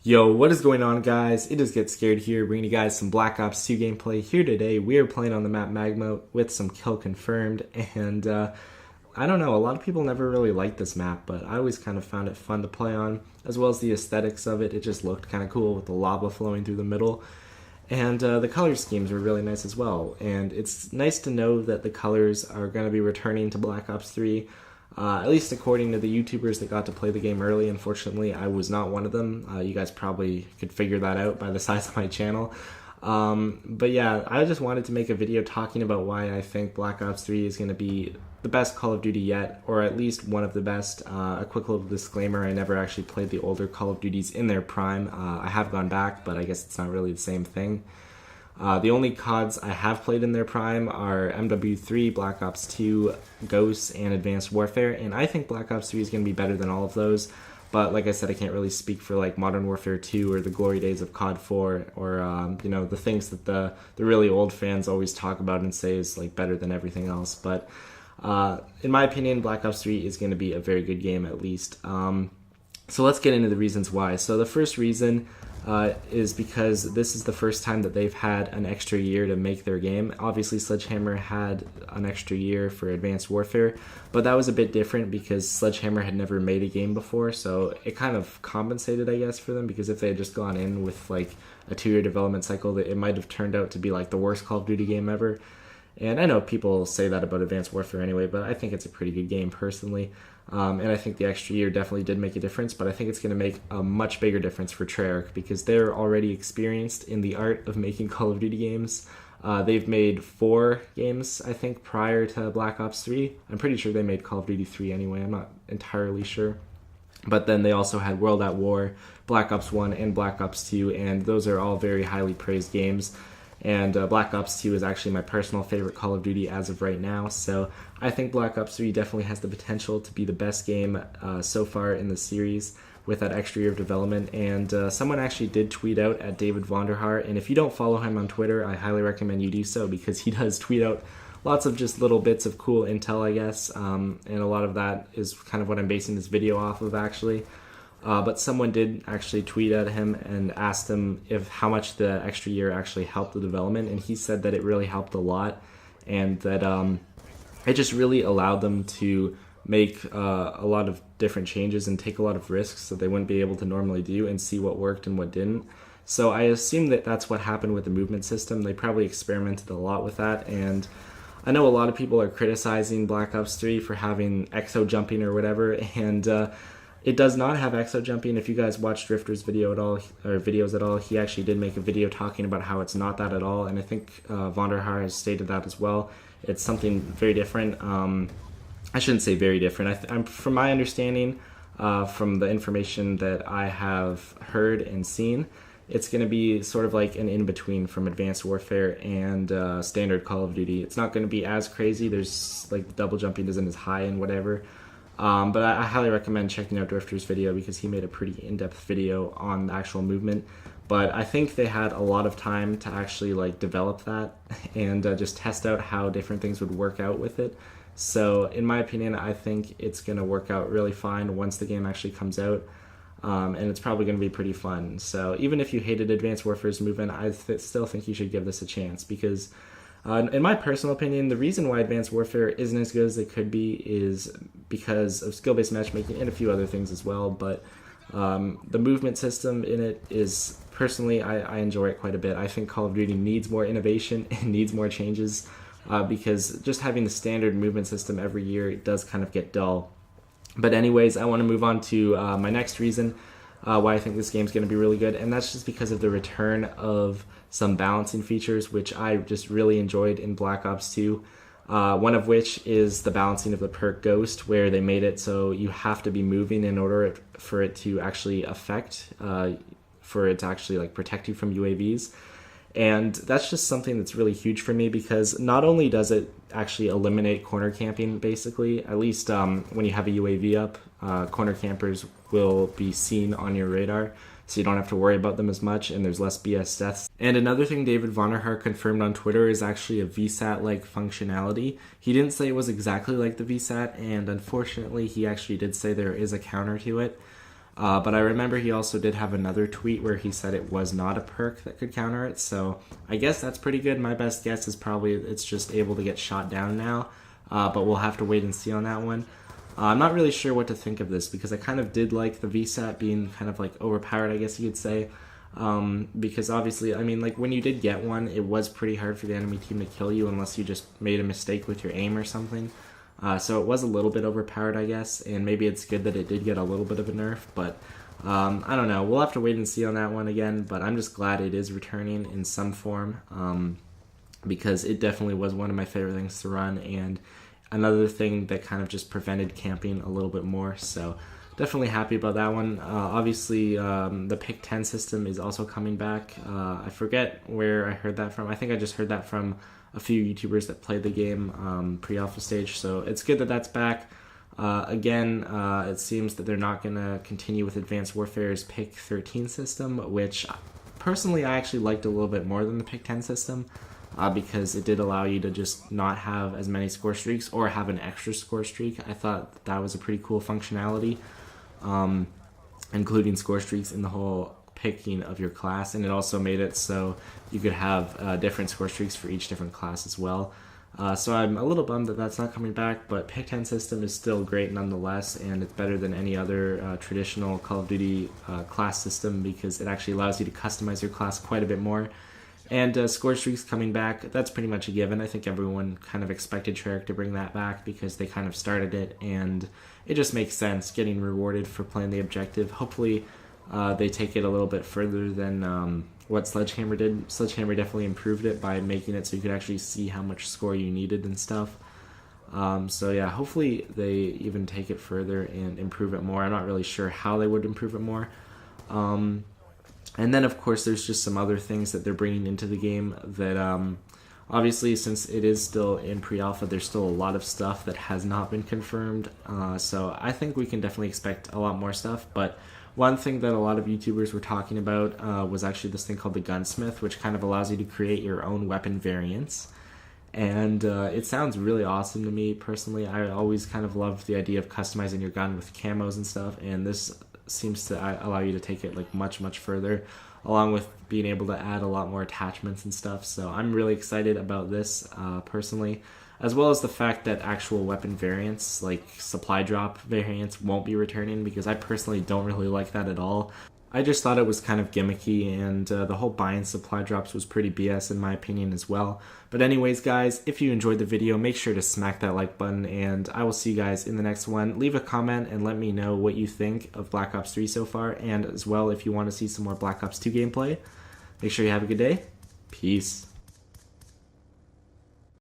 Yo, what is going on, guys? It is Get Scared here, bringing you guys some Black Ops 2 gameplay. Here today, we are playing on the map Magma with some kill confirmed, and I don't know, a lot of people never really liked this map, but I always kind of found it fun to play on, as well as the aesthetics of it. It just looked kind of cool with the lava flowing through the middle, and the color schemes were really nice as well. And it's nice to know that the colors are going to be returning to Black Ops 3. At least according to the YouTubers that got to play the game early. Unfortunately, I was not one of them. You guys probably could figure that out by the size of my channel. But yeah, I just wanted to make a video talking about why I think Black Ops 3 is going to be the best Call of Duty yet, or at least one of the best. A quick little disclaimer, I never actually played the older Call of Duties in their prime. I have gone back, but I guess it's not really the same thing. The only CODs I have played in their prime are MW3, Black Ops 2, Ghosts, and Advanced Warfare, and I think Black Ops 3 is going to be better than all of those. But like I said, I can't really speak for like Modern Warfare 2 or the glory days of COD 4 or you know, the things that the really old fans always talk about and say is like better than everything else. But in my opinion, Black Ops 3 is going to be a very good game at least. So let's get into the reasons why. So the first reason is because this is the first time that they've had an extra year to make their game. Obviously, Sledgehammer had an extra year for Advanced Warfare, but that was a bit different because Sledgehammer had never made a game before, so it kind of compensated, I guess, for them, because if they had just gone in with like a 2-year development cycle, it might have turned out to be like the worst Call of Duty game ever. And I know people say that about Advanced Warfare anyway, but I think it's a pretty good game personally. And I think the extra year definitely did make a difference, but I think it's going to make a much bigger difference for Treyarch because they're already experienced in the art of making Call of Duty games. They've made 4 games, I think, prior to Black Ops 3. I'm pretty sure they made Call of Duty 3 anyway, I'm not entirely sure. But then they also had World at War, Black Ops 1, and Black Ops 2, and those are all very highly praised games. And Black Ops 2 is actually my personal favorite Call of Duty as of right now, so I think Black Ops 3 definitely has the potential to be the best game so far in the series with that extra year of development. And someone actually did tweet out at David Vonderhaar, and if you don't follow him on Twitter, I highly recommend you do so because he does tweet out lots of just little bits of cool intel, I guess, and a lot of that is kind of what I'm basing this video off of, actually. But someone did actually tweet at him and asked him how much the extra year actually helped the development, and he said that it really helped a lot, and that it just really allowed them to make a lot of different changes and take a lot of risks that they wouldn't be able to normally do and see what worked and what didn't. So I assume that that's what happened with the movement system. They probably experimented a lot with that, and I know a lot of people are criticizing Black Ops 3 for having exo jumping or whatever, and it does not have exo jumping. If you guys watched Drifter's video at all, or videos at all, he actually did make a video talking about how it's not that at all, and I think Vonderhaar has stated that as well. It's something very different. I shouldn't say very different. From my understanding, from the information that I have heard and seen, it's going to be sort of like an in-between from Advanced Warfare and standard Call of Duty. It's not going to be as crazy. There's like double jumping isn't as high and whatever. But I highly recommend checking out Drifter's video because he made a pretty in-depth video on the actual movement. But I think they had a lot of time to actually like develop that and just test out how different things would work out with it. So in my opinion, I think it's going to work out really fine once the game actually comes out. And it's probably going to be pretty fun. So even if you hated Advanced Warfare's movement, I still think you should give this a chance because in my personal opinion, the reason why Advanced Warfare isn't as good as it could be is because of skill-based matchmaking and a few other things as well, but the movement system in it is, personally, I enjoy it quite a bit. I think Call of Duty needs more innovation and needs more changes because just having the standard movement system every year does kind of get dull. But anyways, I want to move on to my next reason why I think this game's going to be really good, and that's just because of the return of some balancing features, which I just really enjoyed in Black Ops 2. One of which is the balancing of the perk Ghost, where they made it so you have to be moving in order for it to actually affect, for it to actually like protect you from UAVs. And that's just something that's really huge for me because not only does it actually eliminate corner camping, basically, at least when you have a UAV up, corner campers will be seen on your radar, so you don't have to worry about them as much, and there's less BS deaths. And another thing David Vonderhaar confirmed on Twitter is actually a VSAT-like functionality. He didn't say it was exactly like the VSAT, and unfortunately he actually did say there is a counter to it. But I remember he also did have another tweet where he said it was not a perk that could counter it, so I guess that's pretty good. My best guess is probably it's just able to get shot down now, but we'll have to wait and see on that one. I'm not really sure what to think of this because I kind of did like the VSAT being kind of like overpowered, I guess you could say. Because obviously, I mean, like when you did get one, it was pretty hard for the enemy team to kill you unless you just made a mistake with your aim or something. So it was a little bit overpowered, I guess, and maybe it's good that it did get a little bit of a nerf, but I don't know. We'll have to wait and see on that one again, but I'm just glad it is returning in some form because it definitely was one of my favorite things to run, and another thing that kind of just prevented camping a little bit more, so definitely happy about that one. Obviously, the pick 10 system is also coming back. I forget where I heard that from. I think I just heard that from a few YouTubers that played the game pre-alpha stage, so it's good that that's back. Again, it seems that they're not going to continue with Advanced Warfare's pick 13 system, which personally I actually liked a little bit more than the pick 10 system. Because it did allow you to just not have as many score streaks or have an extra score streak. I thought that was a pretty cool functionality, including score streaks in the whole picking of your class, and it also made it so you could have different score streaks for each different class as well. So I'm a little bummed that that's not coming back, but pick 10 system is still great nonetheless, and it's better than any other traditional Call of Duty class system because it actually allows you to customize your class quite a bit more. And score streaks coming back, that's pretty much a given. I think everyone kind of expected Treyarch to bring that back because they kind of started it, and it just makes sense getting rewarded for playing the objective. Hopefully they take it a little bit further than what Sledgehammer did. Sledgehammer definitely improved it by making it so you could actually see how much score you needed and stuff. So yeah, hopefully they even take it further and improve it more. I'm not really sure how they would improve it more. And then, of course, there's just some other things that they're bringing into the game that, obviously, since it is still in pre-alpha, there's still a lot of stuff that has not been confirmed. So I think we can definitely expect a lot more stuff. But one thing that a lot of YouTubers were talking about was actually this thing called the Gunsmith, which kind of allows you to create your own weapon variants. And it sounds really awesome to me, personally. I always kind of love the idea of customizing your gun with camos and stuff, and this seems to allow you to take it like much further, along with being able to add a lot more attachments and stuff. So I'm really excited about this personally, as well as the fact that actual weapon variants like supply drop variants won't be returning, because I personally don't really like that at all. I just thought it was kind of gimmicky, and the whole buying supply drops was pretty BS in my opinion as well. But anyways, guys, if you enjoyed the video, make sure to smack that like button, and I will see you guys in the next one. Leave a comment and let me know what you think of Black Ops 3 so far, and as well if you want to see some more Black Ops 2 gameplay. Make sure you have a good day. Peace.